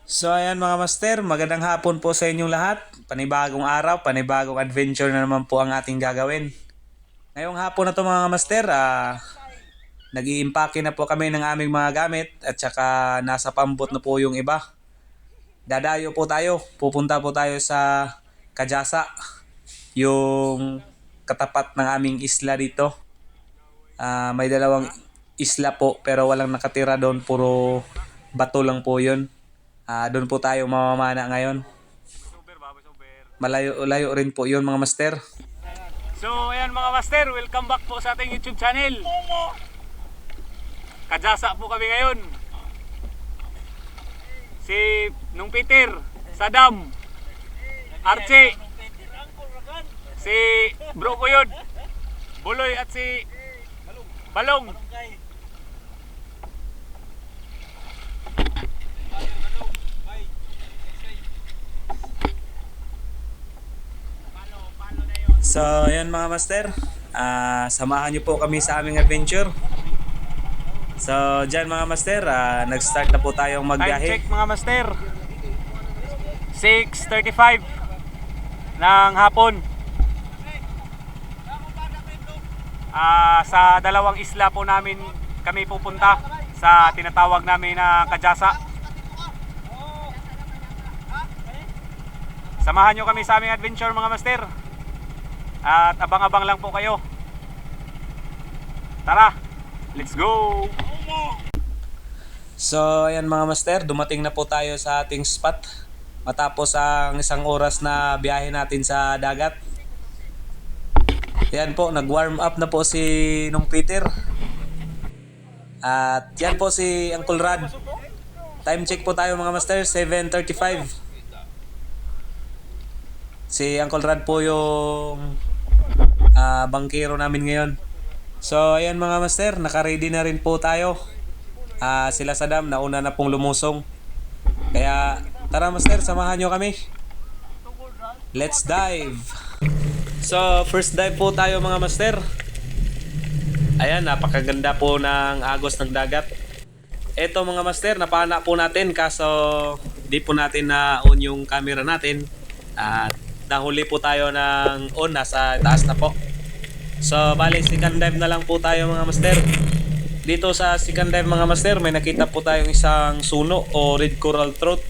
So ayan mga master, magandang hapon po sa inyong lahat. Panibagong araw, panibagong adventure na naman po ang ating gagawin. Ngayong hapon na to mga master, nag-iimpake na po kami ng aming mga gamit at saka nasa pambot na po yung iba. Dadayo po tayo, pupunta po tayo sa Kajasa, yung katapat ng aming isla dito. May dalawang isla po pero walang nakatira doon, puro bato lang po yun. Doon po tayo mamamana ngayon. Malayo-layo rin po yun mga master. So ayan mga master, welcome back po sa ating YouTube channel. Kajasa po kami ngayon. Si Nung Peter, Sadam, Archie, si Bro Kuyod, Buloy at si Balong. So ayan mga master, samahan nyo po kami sa aming adventure. So dyan mga master, nag-start na po tayong Time magbiyahe. check mga master, 6:35 ng hapon. Sa dalawang isla po namin kami pupunta sa tinatawag namin na Kajasa. Samahan nyo kami sa aming adventure mga master. At abang-abang lang po kayo. Tara, let's go! So ayan mga master, dumating na po tayo sa ating spot. Matapos ang isang oras na biyahe natin sa dagat. Yan po, nag-warm up na po si Nung Peter. At yan po si Uncle Rad. Time check po tayo mga master, 7:35. Si Uncle Rad po yung bangkero namin ngayon. So ayan mga master, naka-ready na rin po tayo. Sila Sadam, nauna na pong lumusong. Kaya tara master, samahan nyo kami. Let's dive! So first dive po tayo mga master. Ayan, napakaganda po ng agos ng dagat. Eto mga master, napana po natin kaso di po natin na-on yung camera natin. At nahuli po tayo ng on, nasa taas na po. So bali second dive na lang po tayo mga master. Dito sa second dive mga master, may nakita po tayong isang suno o red coral trout.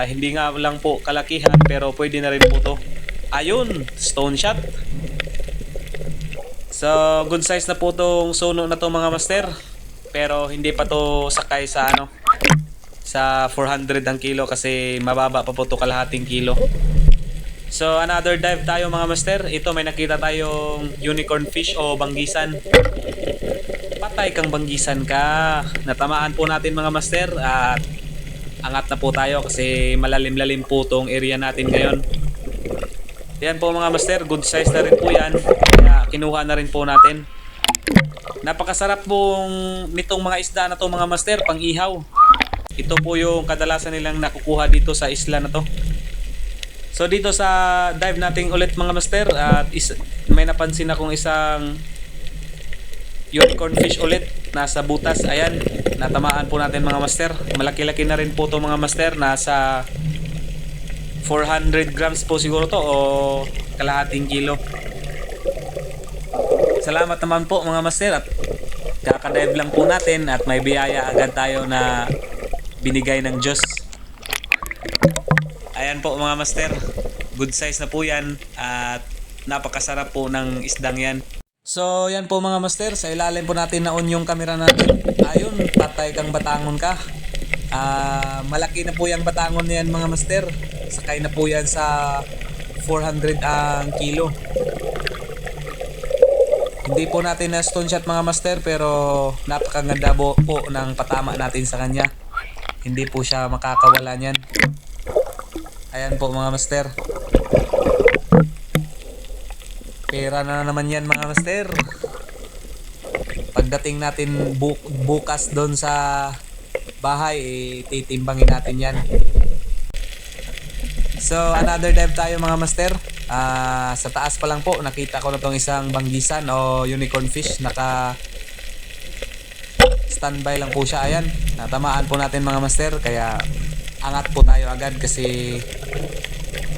Hindi nga lang po kalakihan pero pwede na rin po to. Ayun, stone shot. So good size na po tong suno na to mga master. Pero hindi pa to sakay sa sa 400 ang kilo kasi mababa pa po to, kalahating kilo. So another dive tayo mga master. Ito may nakita tayong unicorn fish o banggisan. Patay kang banggisan ka. Natamaan po natin mga master at angat na po tayo kasi malalim-lalim po tong area natin ngayon. Yan po mga master, good size na rin po yan. Kaya kinuha na rin po natin. Napakasarap pong nitong mga isda na to mga master, pang ihaw. Ito po yung kadalasan nilang nakukuha dito sa isla na to. So dito sa dive natin ulit mga master, at may napansin akong isang unicorn fish ulit nasa butas. Ayan, natamaan po natin mga master. Malaki-laki na rin po to mga master, nasa 400 grams po siguro to o kalahating kilo. Salamat naman po mga master, at kakadive lang po natin at may biyaya agad tayo na binigay ng Diyos. Ayan po mga master, good size na po yan at napakasarap po ng isdang yan. So yan po mga master, sa ilalim po natin na-on yung camera natin. Ayun, patay kang batangon ka. Malaki na po yung batangon niyan mga master. Sakay na po yan sa 400 ang kilo. Hindi po natin na stone shot mga master, pero napakaganda po ng patama natin sa kanya. Hindi po siya makakawala niyan. Ayan po mga master. Pera na naman yan mga master. Pagdating natin bukas doon sa bahay, titimbangin natin yan. So another dive tayo mga master. Sa taas pa lang po nakita ko na tong isang banggisan o unicorn fish. Naka standby lang po siya. Ayan, natamaan po natin mga master, kaya angat po tayo agad kasi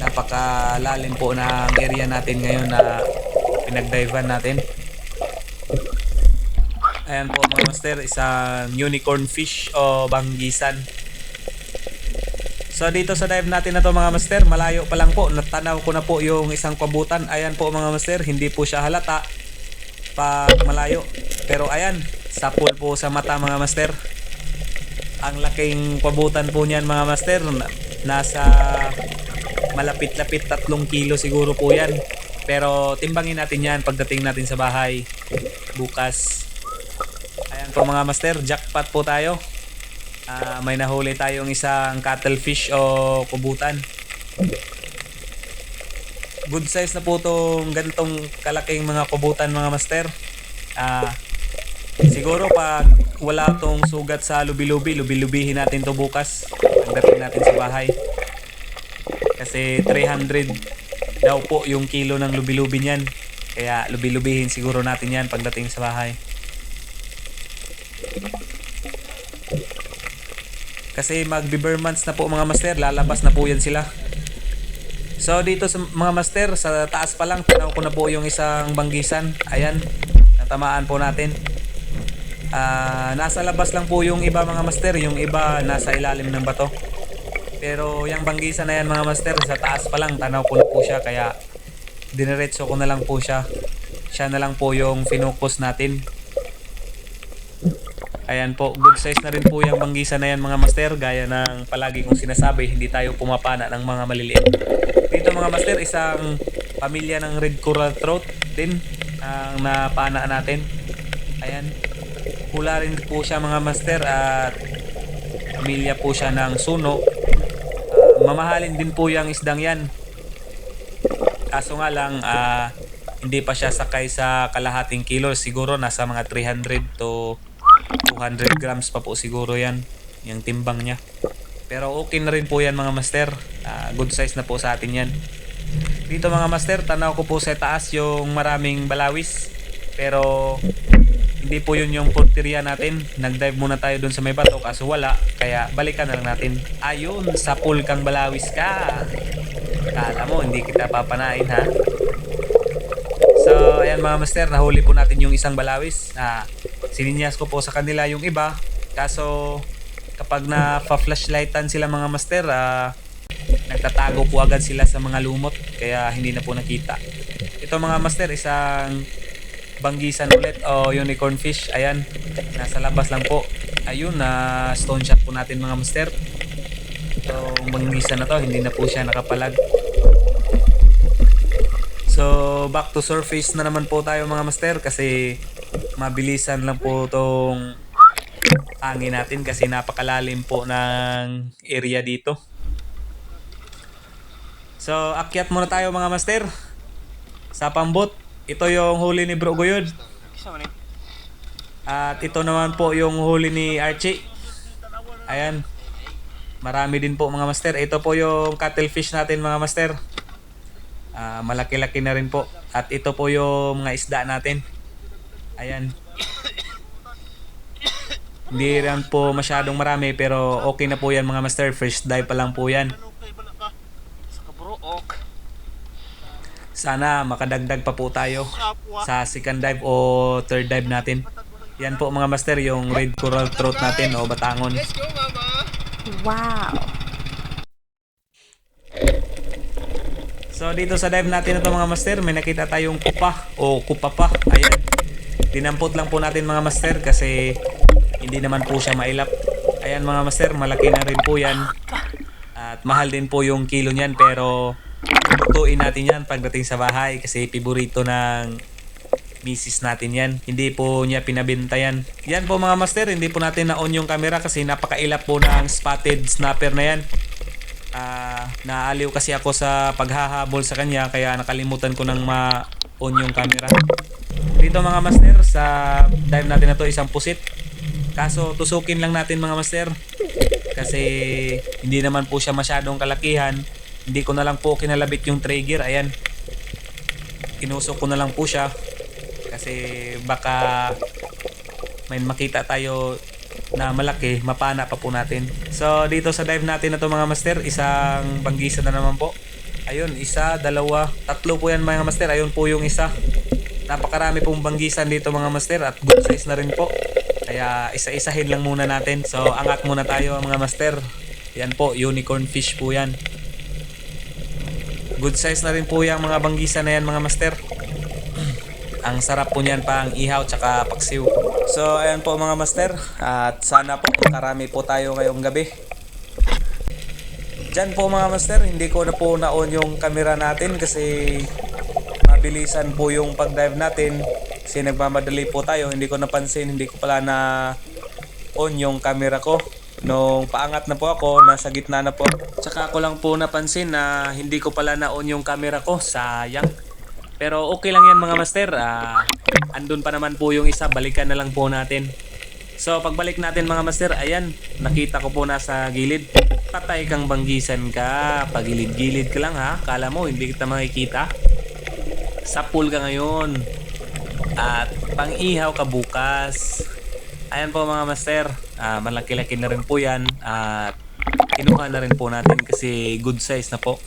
napakalalim po ng area natin ngayon na pinagdivean natin. Ayan po mga master, isang unicorn fish o banggisan. So dito sa dive natin na to mga master, malayo pa lang po, natanaw ko na po yung isang kwabutan. Ayan po mga master, hindi po siya halata pag malayo. Pero ayan, sapul po sa mata mga master. Ang laking kwabutan po niyan mga master, nasa malapit-lapit 3 kilo siguro po yan. Pero timbangin natin yan pagdating natin sa bahay bukas. Ayan po mga master, jackpot po tayo. May nahuli tayong isang cuttlefish o kubutan. Good size na po itong ganitong kalaking mga kubutan mga master. Siguro pag wala tong sugat sa lubi-lubihin natin to bukas pagdating natin sa bahay. Kasi 300 daw po yung kilo ng lubi-lubi niyan. Kaya lubi-lubihin siguro natin yan pagdating sa bahay. Kasi magbe-bare months na po mga master, lalabas na po yan sila. So dito sa mga master, sa taas pa lang, tanaw ko na po yung isang banggisan. Ayan, natamaan po natin. Nasa labas lang po yung iba mga master, yung iba nasa ilalim ng bato. Pero yung banggisan na yan mga master, sa taas pa lang, tanaw ko na po siya. Kaya diniretso ko na lang po siya. Siya na lang po yung finokus natin. Ayan po, good size na rin po yung banggisa na yan mga master. Gaya ng palagi kong sinasabi, hindi tayo pumapana ng mga maliliit. Dito mga master, isang pamilya ng red coral trout din ang napana natin. Ayan, hula rin po siya mga master at pamilya po siya ng suno. Mamahalin din po yung isdang yan. Kaso nga lang, hindi pa siya sakay sa kalahating kilo. Siguro nasa mga 300 to 200 grams pa po siguro yan, yung timbang niya. Pero okay na rin po yan mga master. Good size na po sa atin yan. Dito mga master, tanaw ko po sa taas yung maraming balawis. Pero hindi po yun yung porterya natin. Nag-dive muna tayo dun sa may bato kaso wala. Kaya balikan na lang natin. Ayun, sa pool kang balawis ka. Kala mo hindi kita papanain ha. So ayan mga master, nahuli po natin yung isang balawis. Sininyas ko po sa kanila yung iba. Kaso kapag na-flashlightan sila mga master, nagtatago po agad sila sa mga lumot. Kaya hindi na po nakita. Ito mga master, isang banggisan ulit o unicorn fish. Ayan, nasa labas lang po. Ayun, na stone shot po natin mga master. Itong banggisan na to, hindi na po siya nakapalag. So back to surface na naman po tayo mga master. Kasi mabilisan lang po tong hangin natin kasi napakalalim po ng area dito. So akyat muna tayo mga master sa pambot. Ito yung huli ni Bro Goyod. At ito naman po yung huli ni Archie. Ayan, marami din po mga master. Ito po yung cuttlefish natin mga master. Malaki-laki na rin po. At ito po yung mga isda natin. Ayan, hindi rin po masyadong marami pero okay na po yan mga master. First dive pa lang po yan. Sana makadagdag pa po tayo sa second dive o third dive natin. Yan po mga master, yung red coral trout natin o batangon. Wow! So dito sa dive natin ito mga master, may nakita tayong kupa o kupapa. Ayan, dinampot lang po natin mga master kasi hindi naman po siya mailap. Ayan mga master, malaki na rin po yan. At mahal din po yung kilo niyan pero lutuin natin yan pagdating sa bahay kasi piborito ng misis natin yan. Hindi po niya pinabenta yan. Yan po mga master, hindi po natin na-on yung camera kasi napakailap po ng spotted snapper na yan. Naaliw kasi ako sa paghahabol sa kanya kaya nakalimutan ko nang ma-on yung camera. Dito mga master, sa dive natin na to isang pusit. Kaso tusukin lang natin mga master kasi hindi naman po siya masyadong kalakihan. Hindi ko na lang po kinalabit yung trigger. Ayan, tinusok ko na lang po siya kasi baka may makita tayo na malaki, mapana pa po natin. So dito sa dive natin na to mga master, isang banggisa na naman po. Ayun, isa, dalawa, tatlo po yan mga master. Ayun po yung isa. Napakarami pong banggisan dito mga master at good size na rin po. Kaya isa-isahin lang muna natin. So angat muna tayo mga master. Yan po, unicorn fish po yan. Good size na rin po yung mga banggisa na yan mga master. Ang sarap po niyan pang ihaw tsaka paksiw. So ayan po mga master. At sana po makarami po tayo ngayong gabi. Diyan po mga master, hindi ko na po na-on yung camera natin kasi mabilisan po yung pag-dive natin. Kasi nagmamadali po tayo. Hindi ko napansin, hindi ko pala na-on yung camera ko. Nung paangat na po ako, nasa gitna na po. Tsaka ko lang po napansin na hindi ko pala na-on yung camera ko. Sayang. Pero okay lang yan mga master. Andun pa naman po yung isa. Balikan na lang po natin. So pagbalik natin mga master, ayan. Nakita ko po nasa gilid. Patay kang banggisan ka. Pagilid-gilid ka lang ha. Kala mo hindi kita makikita. Sa pool ka ngayon. At pang-ihaw ka bukas. Ayan po mga master. Malaki-laki na rin po yan. At kinuha na rin po natin kasi good size na po.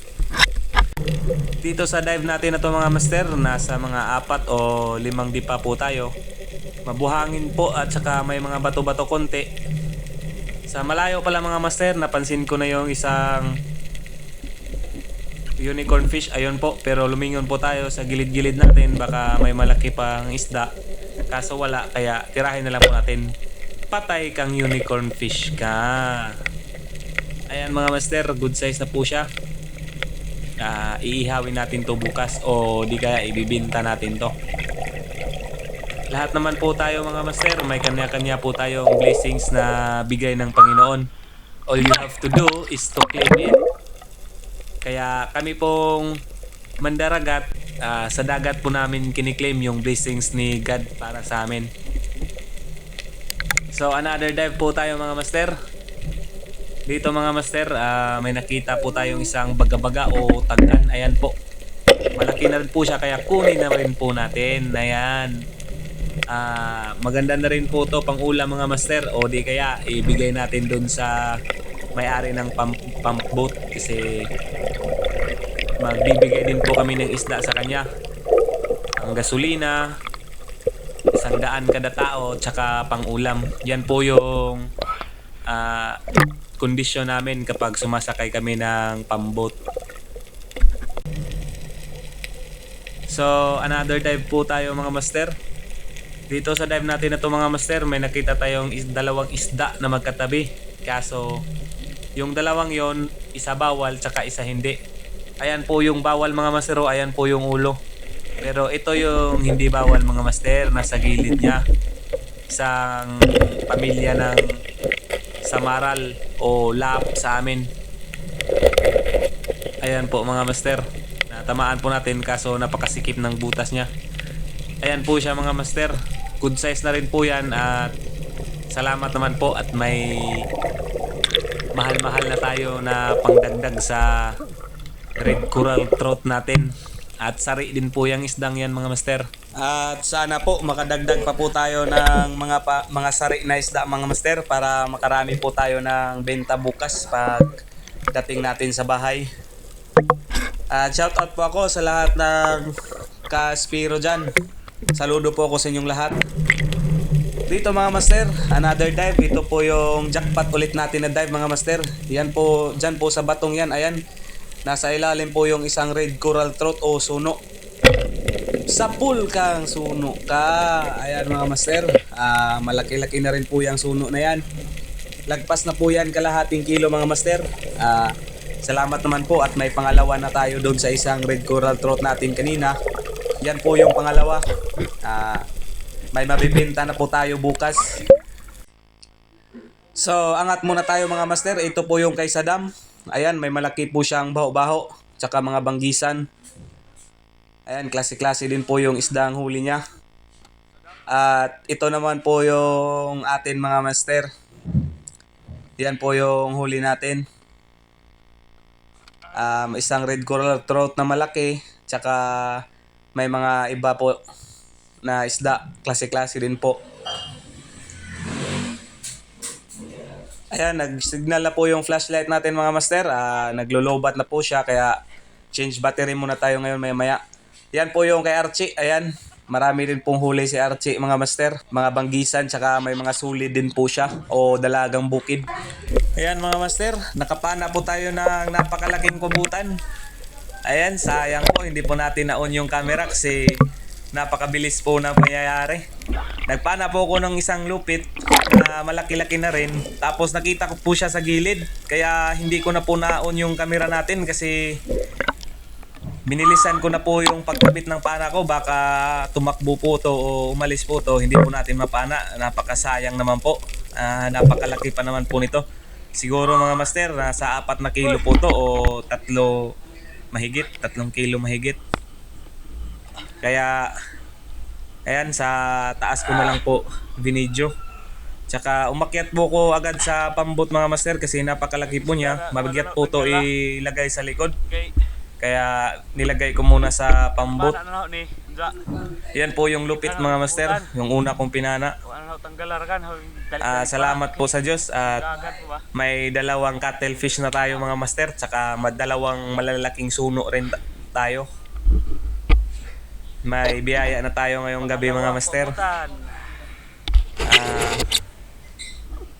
Dito sa dive natin na to mga master, nasa mga 4 o 5 dipa po tayo. Mabuhangin po at saka may mga bato-bato konti. Sa malayo pala mga master, napansin ko na yung isang unicorn fish. Ayun po, pero lumingon po tayo sa gilid-gilid natin. Baka may malaki pang isda. Kaso wala, kaya tirahin na lang po natin. Patay kang unicorn fish ka. Ayan mga master, good size na po siya. Iihawin natin to bukas o di kaya ibibinta natin to. Lahat naman po tayo mga master, may kanya-kanya po tayong blessings na bigay ng Panginoon. All you have to do is to claim it. Kaya kami pong mandaragat, sa dagat po namin kiniklaim yung blessings ni God para sa amin. So another dive po tayo mga master. Dito mga master, may nakita po tayong isang baga-baga o tagan. Ayan po. Malaki na rin po siya kaya kunin na rin po natin. Ayan. Maganda na rin po to pang ulam mga master o di kaya ibigay natin dun sa may-ari ng pump boat kasi magbibigay din po kami ng isda sa kanya. Ang gasolina, 100 kada tao, tsaka pang ulam. Yan po yung kondisyon namin kapag sumasakay kami ng pump boat. So another dive po tayo mga master. Dito sa dive natin na to mga master, may nakita tayong dalawang isda na magkatabi. Kaso yung dalawang yon, isa bawal tsaka isa hindi. Ayan po yung bawal mga master, ayan po yung ulo. Pero ito yung hindi bawal mga master, nasa gilid niya. Isang pamilya ng samaral o lap sa amin. Ayan po mga master, natamaan po natin kaso napakasikip ng butas niya. Ayan po siya mga master, good size na rin po yan at salamat naman po at may mahal-mahal na tayo na pangdagdag sa red coral trout natin. At sari din po yung isdang yan mga master. At sana po makadagdag pa po tayo ng mga sari na isda mga master para makarami po tayo ng benta bukas pag dating natin sa bahay. At shoutout po ako sa lahat ng ka-Spiro dyan. Saludo po ako sa inyong lahat. Dito mga master, another dive. Ito po yung jackpot ulit natin na dive mga master. Yan po, dyan po sa batong yan. Ayan, nasa ilalim po yung isang red coral trout o suno. Sa pool kang suno ka. Ayan mga master, malaki-laki na rin po yung suno na yan. Lagpas na po yan kalahating kilo mga master. Salamat naman po at may pangalawa na tayo doon sa isang red coral trout natin kanina. Yan po yung pangalawa. May mabibenta na po tayo bukas. So angat muna tayo mga master. Ito po yung kay Saddam. Ayan, may malaki po siyang baho-baho tsaka mga banggisan. Ayan, klase-klase din po yung isdang huli niya. At ito naman po yung atin mga master. Yan po yung huli natin. Isang red coral trout na malaki tsaka may mga iba po na isda, klase-klase din po. Ayan, nag-signal na po yung flashlight natin mga master. Naglo-lowbat na po siya kaya change battery muna tayo ngayon maya-maya. Yan po yung kay Archie. Ayan, marami rin pong huli si Archie mga master. Mga banggisan tsaka may mga suli din po siya o dalagang bukid. Ayan mga master, nakapana po tayo ng napakalaking kubutan. Ayan, sayang po hindi po natin na-on yung camera kasi napakabilis po na pangyayari. Nagpana po ako ng isang lupit na malaki-laki na rin. Tapos nakita ko po siya sa gilid. Kaya hindi ko na po na-on yung camera natin kasi binilisan ko na po yung pagkabit ng pana ko. Baka tumakbo po to o umalis po to. Hindi po natin mapana. Napakasayang naman po. Napakalaki pa naman po nito. Siguro mga master, nasa 4 na kilo po to o 3 mahigit. 3 kilo mahigit. Kaya ayan, sa taas ko na lang po binidyo. Tsaka umakyat po ko agad sa pambot mga master kasi napakalaki po niya. Mabigat po to ilagay sa likod. Okay. Kaya nilagay ko muna sa pambot. Mana na ni? Dra. Yan po yung lupit mga master. Yung una kong pinana. Ano tanggalar kan? Salamat po sa Diyos at Dagat po ba? may dalawang cuttlefish na tayo mga master. Tsaka dalawang malalaking suno rin tayo. May biyaya na tayo ngayong gabi mga master.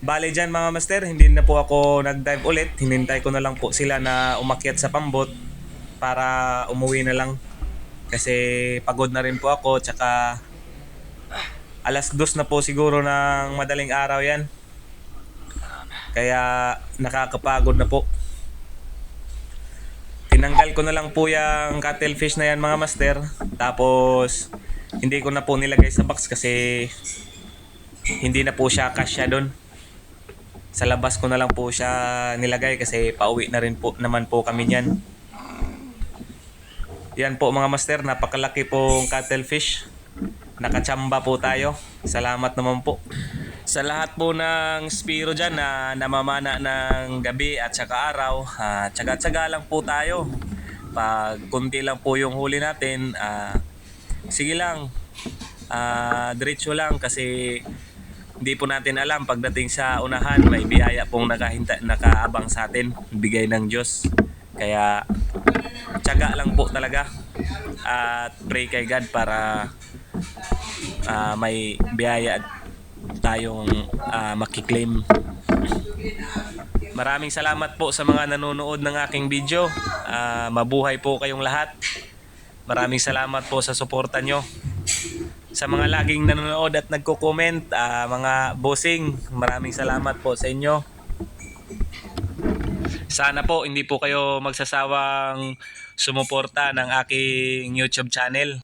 Bale dyan mga master, hindi na po ako nag-dive ulit. Hinintay ko na lang po sila na umakyat sa pambot para umuwi na lang. Kasi pagod na rin po ako. Tsaka alas 2 na po siguro ng madaling araw yan. Kaya nakakapagod na po. Tinanggal ko na lang po yung cuttlefish na yan mga master. Tapos hindi ko na po nilagay sa box kasi hindi na po siya kasya doon. Sa labas ko na lang po siya nilagay kasi pauwi na rin po naman po kami niyan. Yan po mga master, napakalaki pong cuttlefish. Nakachamba po tayo. Salamat naman po. Sa lahat po ng spiro dyan na namamana ng gabi at saka araw, tsaga-tsaga lang po tayo. Pag kunti lang po yung huli natin, sige lang, diretso lang kasi hindi po natin alam pagdating sa unahan may biyaya pong nakaabang sa atin, bigay ng Diyos. Kaya tsaga lang po talaga at pray kay God para may biyaya tayong makiklaim. Maraming salamat po sa mga nanonood ng aking video. Mabuhay po kayong lahat. Maraming salamat po sa suporta nyo. Sa mga laging nanonood at nagko-comment, mga bossing, maraming salamat po sa inyo. Sana po hindi po kayo magsasawang sumuporta ng aking YouTube channel.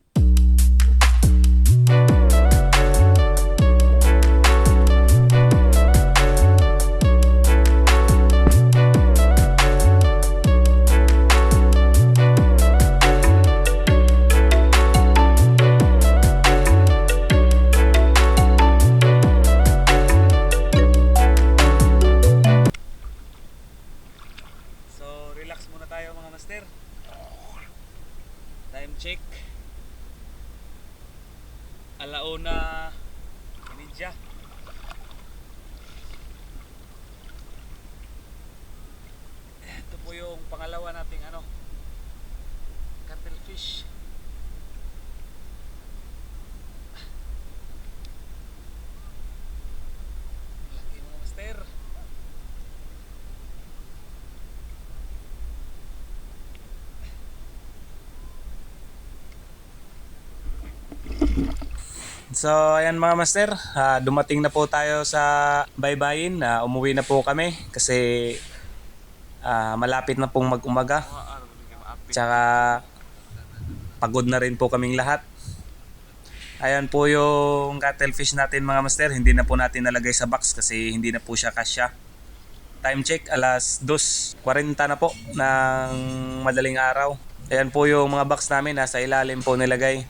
Relax muna tayo mga master. Time check. Alauna Ninja. Ito po yung pangalawa nating cuttlefish. Laki mga master. So ayan mga master, dumating na po tayo sa baybayin. Umuwi na po kami kasi malapit na pong mag-umaga. Tsaka pagod na rin po kaming lahat. Ayan po yung cuttlefish natin mga master. Hindi na po natin nalagay sa box kasi hindi na po siya kasya. Time check, alas 2:40 na po ng madaling araw. Ayan po yung mga box namin, nasa ilalim po nilagay.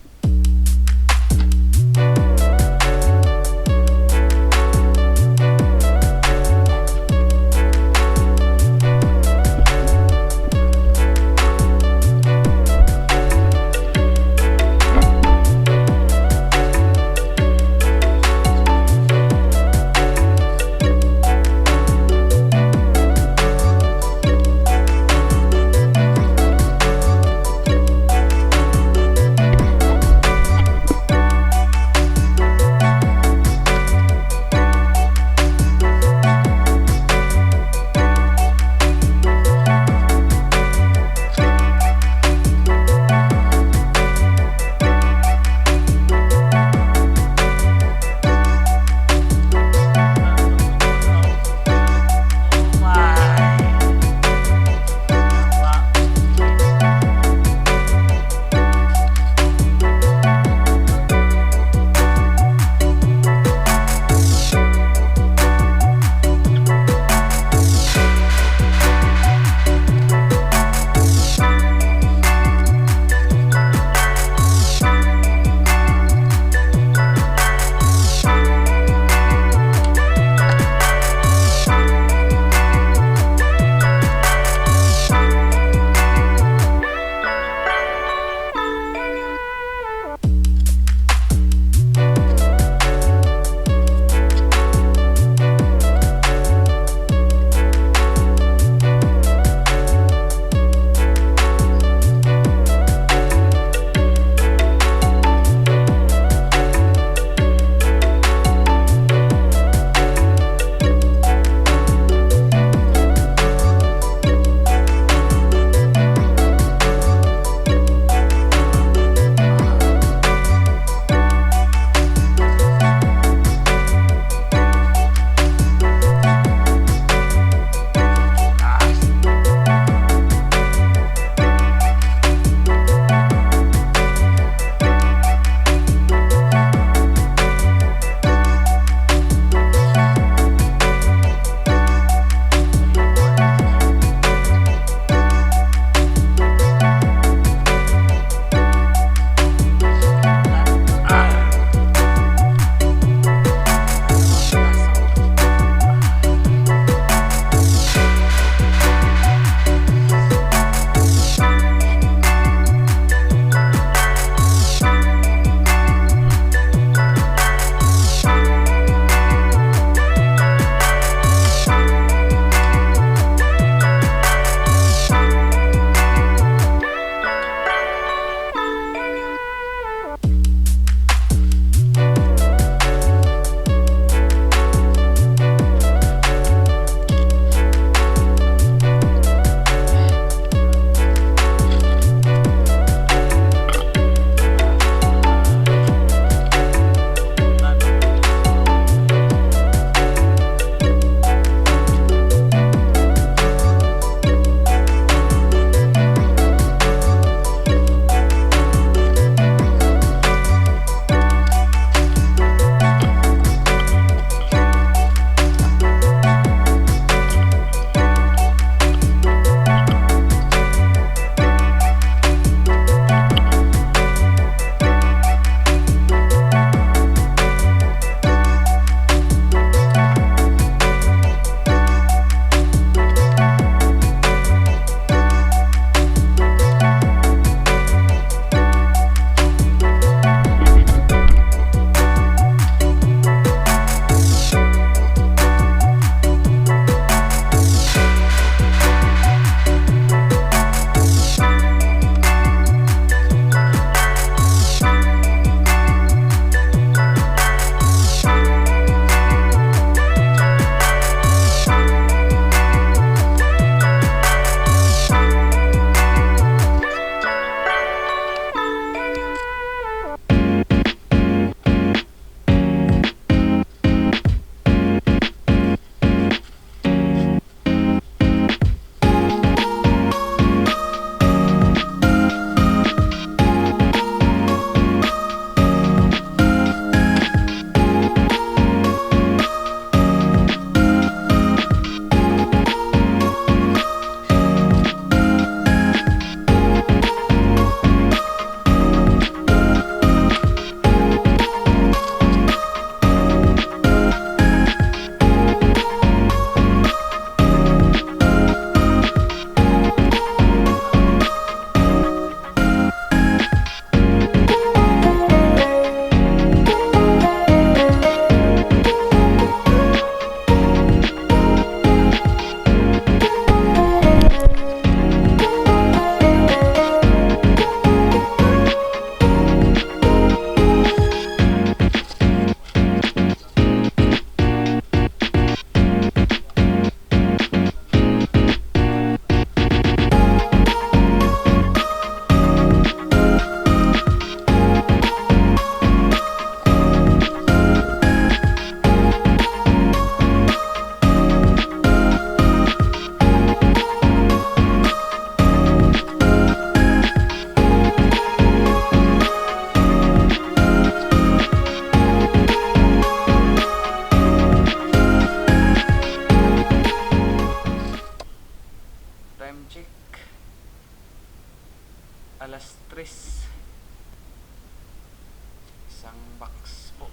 Isang box po.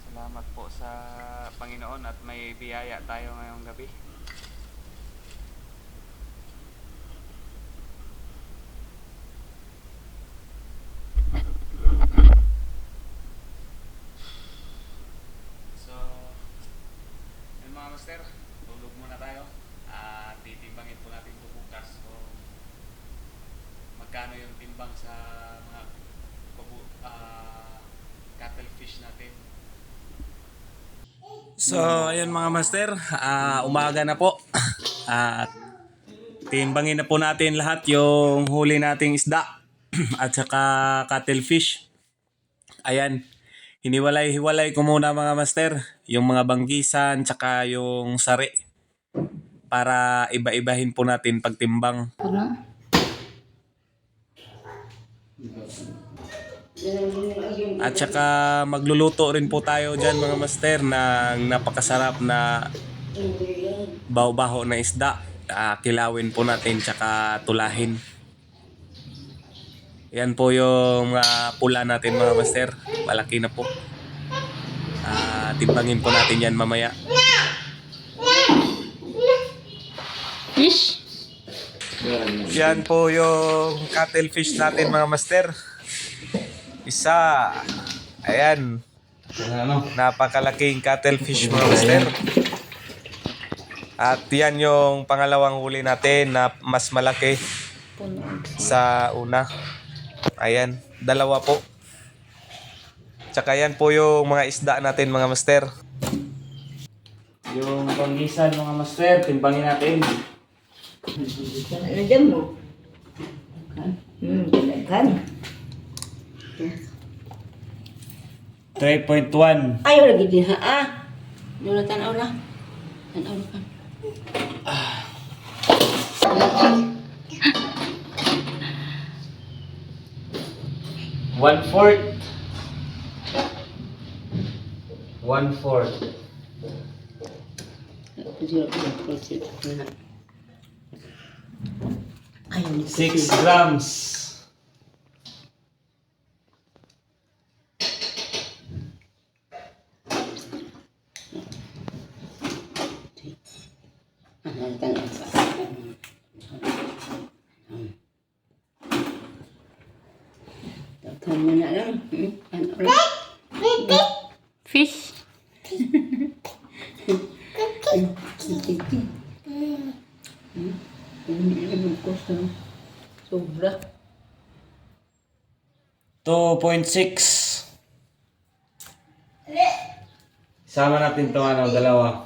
Salamat po sa Panginoon at may biyaya tayo ngayong gabi. So, yun mga master, tulog muna tayo. At titimbangin po natin ito bukas kung magkano yung timbang sa mga cuttlefish natin. So, ayun mga master, umaga na po. At timbangin na po natin lahat yung huli nating isda at saka cuttlefish. Ayan, hiniwalay-hiwalay ko muna mga master, yung mga banggisan tsaka yung sari para iba-ibahin po natin pagtimbang. At saka magluluto rin po tayo dyan mga master ng napakasarap na baho-baho na isda. Kilawin po natin tsaka tulahin. Yan po yung pula natin mga master. Malaki na po. Timbangin po natin yan mamaya. Fish? Yan po yung cuttlefish natin mga master. Isa. Ayan. Napakalaking cuttlefish mga master. At yan yung pangalawang huli natin na mas malaki sa una. Ayan, dalawa po. Tsaka yan po yung mga isda natin mga master. Yung panggisan mga master, timbangin natin. Ano dyan mo? Kan? 3.1. Ayaw lagi din ha. Doon na tanaw na. Tanaw na kan. One-fourth. One-fourth. Ayaw ni 6 grams. Takkan mo na lang. Ano ulit? Fish? Sobra. 2.6. Sama natin to dalawa.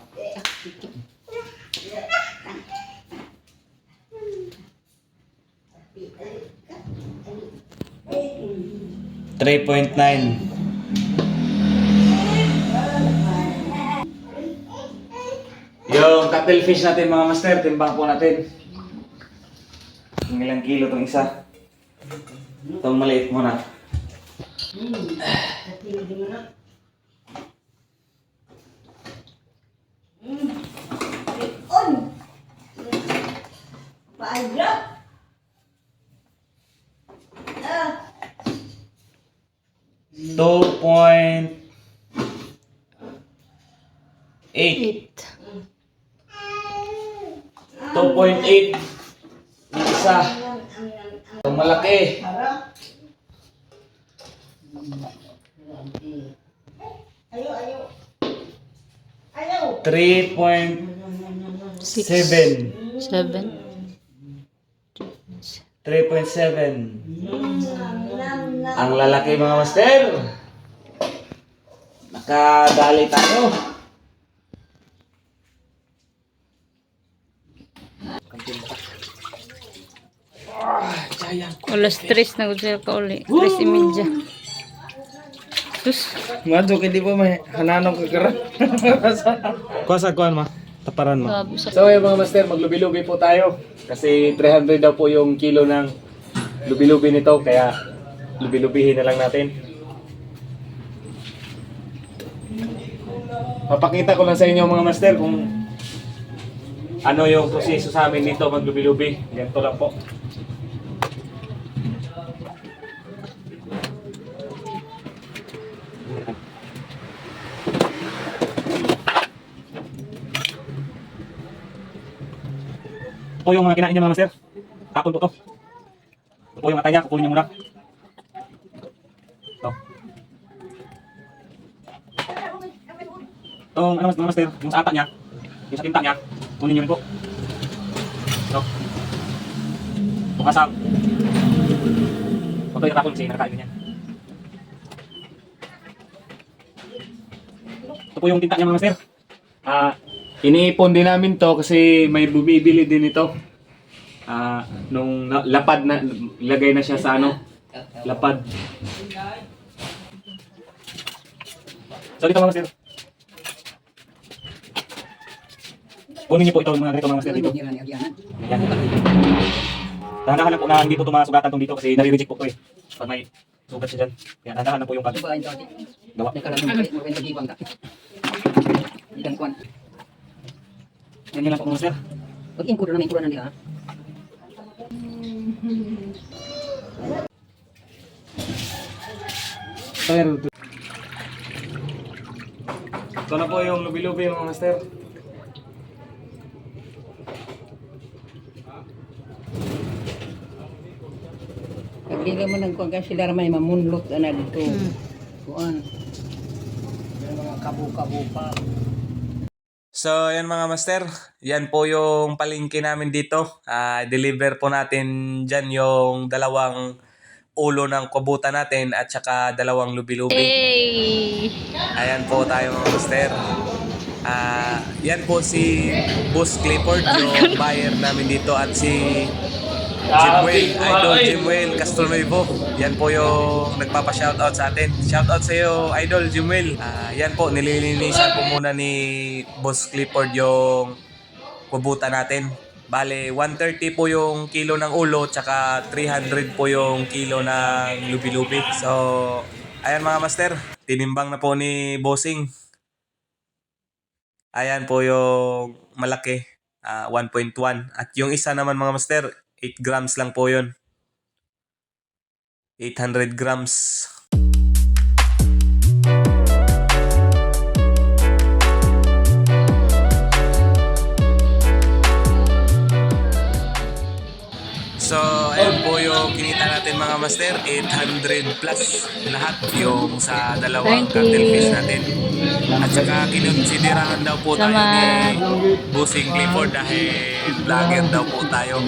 $3.9. Yung cuttlefish natin mga master, timbang po natin. Kung ilang kilo itong isa. Itong maliit muna. Paadra. 2.8. 2.8. Yung isa. Itong malaki. Ayaw. 3.7. 7. 3.7. Ang lalaki mga master. Nakadali tayo. Alas 3 na gudya ka uli. 3:30. Sus. Madto kay di pa may hananong kakara. Kuha ma. Taparan mo. Grabe sa So mga master, maglubi-lubi po tayo. Kasi 300 daw po yung kilo ng lubi-lubi nito. Kaya lubi-lubihin na lang natin. Papakita ko lang sa inyo mga master kung ano yung proseso sa amin dito maglubi-lubi. Ganito lang po. Ito po yung mga kinain niya mga master. Kapon po to. Ito po yung atay niya. Kukunin niya muna. Ito. Itong ano mga master, yung sa ata niya, yung sa tinta niya, kunin niyo rin po. Ito. Itong asam. Ito yung tapon kasi nakakain niya. Ito po yung tinta niya mga master. Iniipon din namin to kasi may bumibili din ito. Nung lapad na, lagay na siya sa ano, lapad. So dito mga master. Kunin niyo po ito mga ganito mga master dito. Yan. Dahan-dahan lang po na hindi po ito masugatan itong dito kasi nare-reject po ito eh. Pag may sugat siya dyan. Yan, dahan-dahan lang po yung gawa. Yan lang po mga master. Pag-include namin nila. Ito na po yung lubi-lubi mga master. Pagdila mo ng kuwan kasi sila may mamunlot na dito. Kuan. May mga kabu-kabu pa. So, yan mga master. Yan po yung palengke namin dito. Deliver po natin dyan yung dalawang ulo ng kubutan natin at saka dalawang lubi-lubi. Hey! Ayan po tayo mga master. Yan po si Boss Clifford, yung buyer namin dito at si Jimwell, Idol Jimwell Castronuevo. Yan po yung nagpapa-shoutout sa atin. Shoutout sa iyo, Idol Jimwell. Yan po, nililinisan po muna ni Boss Clifford yung kubutan natin. Bale, 130 po yung kilo ng ulo, tsaka 300 po yung kilo ng lubi-lubi. So, ayan mga master, tinimbang na po ni Bossing. Ayan po yung malaki, 1.1. At yung isa naman mga master, 8 grams lang po yun. 800 grams. So, ayun po yung kinita natin mga master, 800 plus lahat yung sa dalawang cuttlefish natin. At saka kinonsiderahan daw po tayo ni Bossing Clifford dahil vlogger daw po tayo.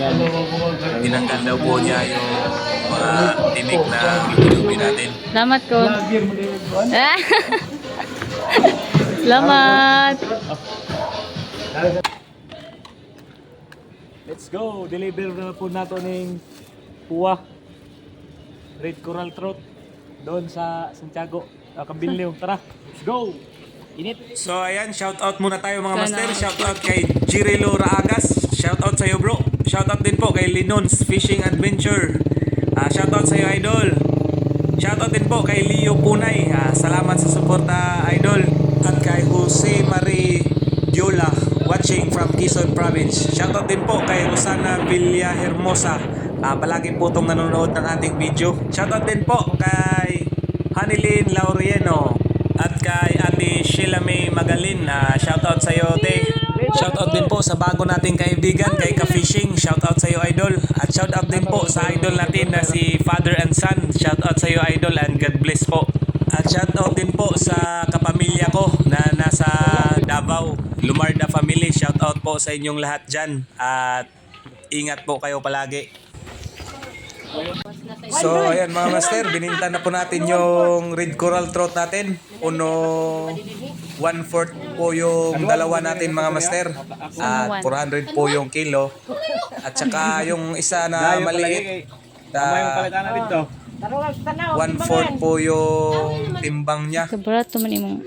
Tinanggal daw po niya yung mga tinik na lubi natin. Salamat ko. Salamat. Let's go! Deliver na po nato ng puwa. Red Coral Trout. Doon sa Santiago. Kabilyo. Tara, let's go! Init! So ayan, shoutout muna tayo mga master. Shoutout kay Jirelo Raagas. Shoutout sa iyo bro. Shoutout din po kay Linons Fishing Adventure. Shoutout sa iyo idol. Shoutout din po kay Leo Punay. Salamat sa suporta idol. At kay Jose Marie Diola watching from Quezon Province. Shoutout din po kay Rosana Villahermosa. Palagi po itong nanonood ng ating video. Shoutout din po kay Hanilin Laurieno at kay Ate Sheila May Magalin. Shoutout sa iyo, te. Shoutout din po sa bago nating kaibigan kay Ka-Fishing. Shoutout sa iyo, idol. At shoutout din po sa idol natin na si Father and Son. Shoutout sa iyo, idol, and God bless po. At shoutout din po sa kapamilya ko na nasa Davao, Lumarda family. Shoutout po sa inyong lahat dyan. At ingat po kayo palagi. So ayan mga master, bininta na po natin yung Red Coral Trout natin. Uno 1/4 po yung dalawa natin mga master. At 400 po yung kilo. At saka yung isa na maliit, 1/4 po yung timbang niya. Kabrato man imong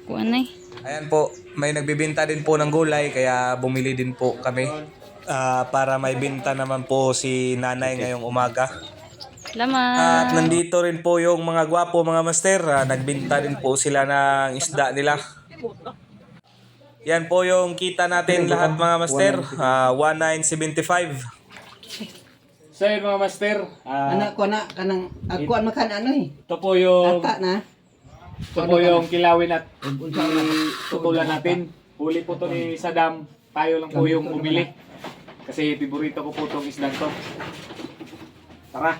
kuan ay. Ayan po, may nagbibenta din po ng gulay kaya bumili din po kami. Para may binta naman po si nanay ngayong umaga. Salamat. At nandito rin po yung mga gwapo mga master. Nagbinta din po sila ng isda nila. Yan po yung kita natin lahat mga master. 1975. So yun mga master, Anak ko na kanang ako ang makan ano eh. ito po yung Ata na. kilawin at tutulan natin. Huli po to ni Saddam. Tayo lang po yung bumili. Kasi paborito ko po itong isdang to. Tara!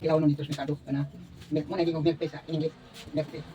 Ilaw nun dito sa mikado. Ano? Milk mo, naging milk face ha. Ingit. Milk face.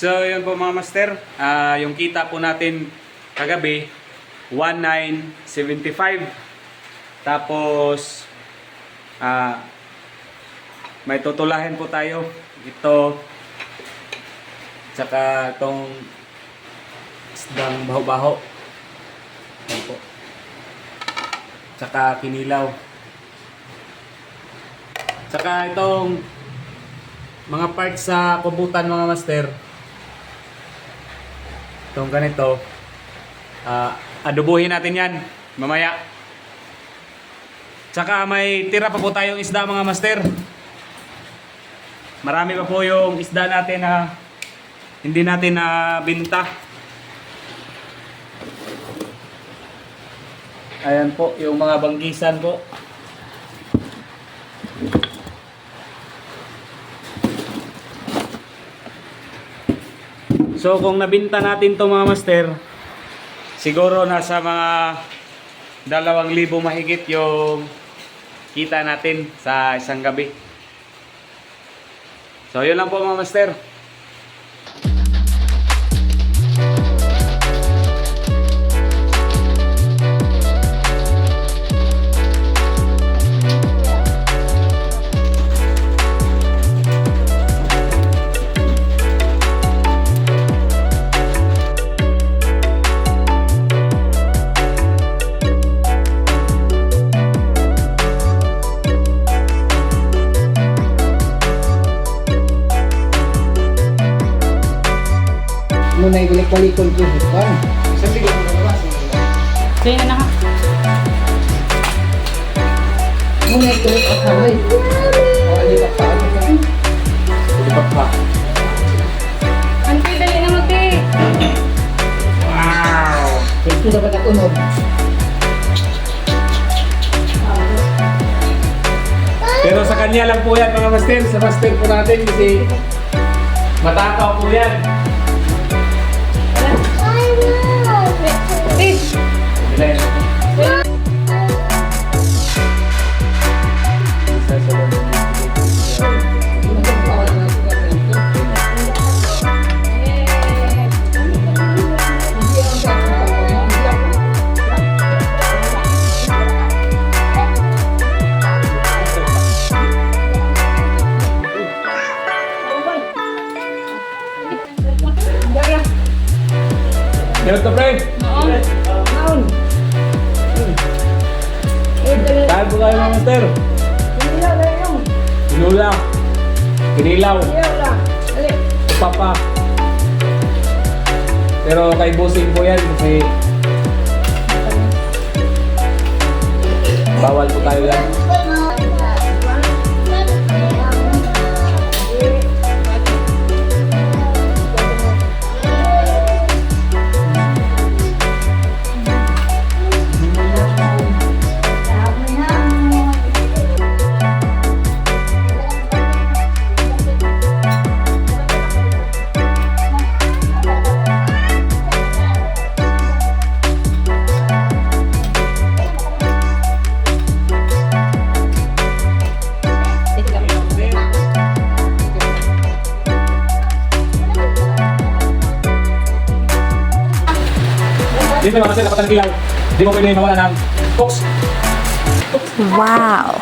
So yun po mga master, yung kita po natin kagabi 1975. Tapos may tutulahin po tayo ito, tsaka itong isdang baho-baho, yan po, tsaka kinilaw, tsaka itong mga parts sa kubutan mga master. Itong ganito, adobohin natin yan mamaya. Tsaka may tira pa po tayong isda mga master. Marami pa po yung isda natin na hindi natin binta. Ayan po yung mga banggisan po. So kung nabinta natin to mga master, siguro nasa mga 2,000 mahigit yung kita natin sa isang gabi. So yun lang po mga master. Nung naibalik-balikon ko yung kan. Sabi ko mo na Kaya na naka. Nung naibalik ang kamay. Alibak pa ako ka. Lipat pa. Ante, dali naman, te. Wow! Ito dapat ako nun. Pero sa kanya lang po yan mga master, sa master po natin kasi matakaw po yan. Eh, Bila yan. Isa sa Meron to, friend. noon. Kain po kayo mga master. Sinula. Kinilaw. Papa. Pero kay bossing po yan kasi bawal po tayo yan. Dito mga master, dapat ng ilaw. Hindi mo pwede mawala ng cooks. Wow.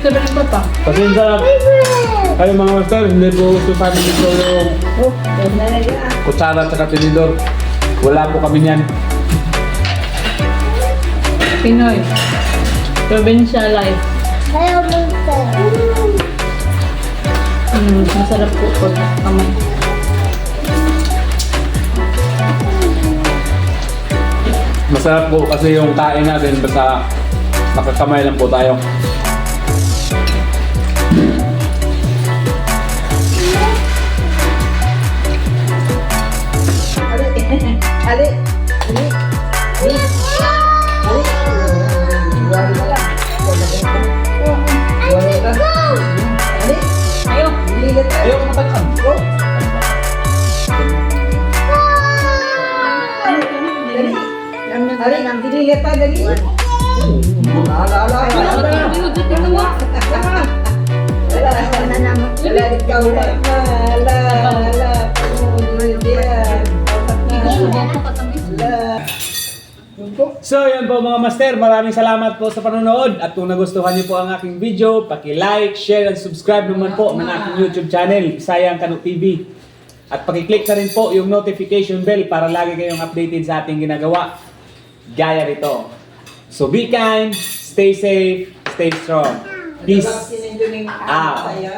Sabi ng papa. Pasensya kayo mga master, hindi po gusto sa amin ito yung Oh, yan na lang yan. kutsara at saka tinidor. Wala po kami niyan. Pinoy. Provincial life. Masarap po po. Kamay. Masarap po kasi yung kain natin basta makakamay lang po tayo. Ali, ali, ali, ali, ali. Wala na lang. Wala na lang. Wala na lang. Ali, Ayo. lilit tayo. Ayaw matakam. Go. Dali. Ali, dililit tayo, dali. Ala, ala, ala. Ala, ikaw lang. Ala, ala. Yan. So yan po mga master, maraming salamat po sa panonood at kung nagustuhan niyo po ang aking video, paki-like, share and subscribe naman po ng aking YouTube channel, Bisayang Kano TV. At paki-click na rin po yung notification bell para lagi kayong updated sa ating ginagawa. Gaya rito. So be kind, stay safe, stay strong. Peace out.